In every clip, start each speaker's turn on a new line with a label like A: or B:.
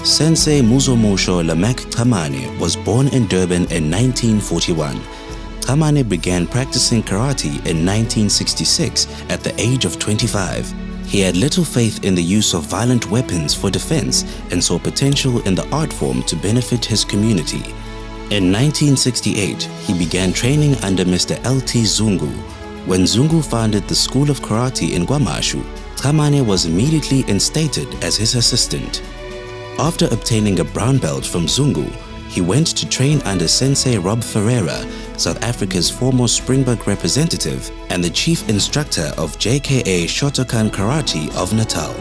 A: Sensei Muzomusha Lameck Chamane was born in Durban in 1941. Chamane began practicing karate in 1966 at the age of 25. He had little faith in the use of violent weapons for defense and saw potential in the art form to benefit his community. In 1968, he began training under Mr. L.T. Zungu. When Zungu founded the School of Karate in KwaMashu, Chamane was immediately instated as his assistant. After obtaining a brown belt from Zungu, he went to train under Sensei Rob Ferreira, South Africa's foremost Springbok representative and the chief instructor of JKA Shotokan Karate of Natal.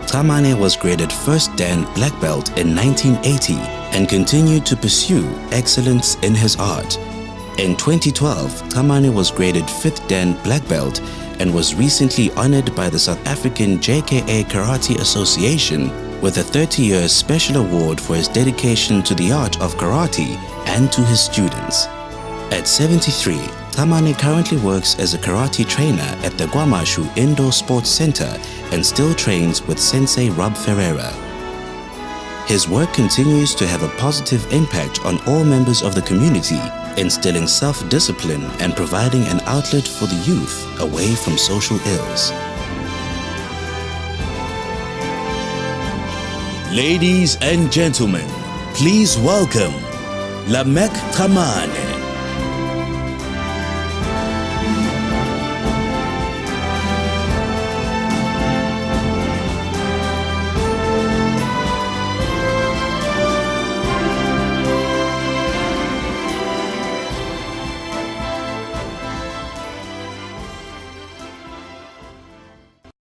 A: Chamane was graded 1st Dan Black Belt in 1980 and continued to pursue excellence in his art. In 2012, Chamane was graded 5th Dan Black Belt and was recently honored by the South African JKA Karate Association with a 30-year special award for his dedication to the art of karate and to his students. At 73, Chamane currently works as a karate trainer at the KwaMashu Indoor Sports Center and still trains with Sensei Rob Ferreira. His work continues to have a positive impact on all members of the community, instilling self-discipline and providing an outlet for the youth away from social ills. Ladies and gentlemen, please welcome Lameck Chamane.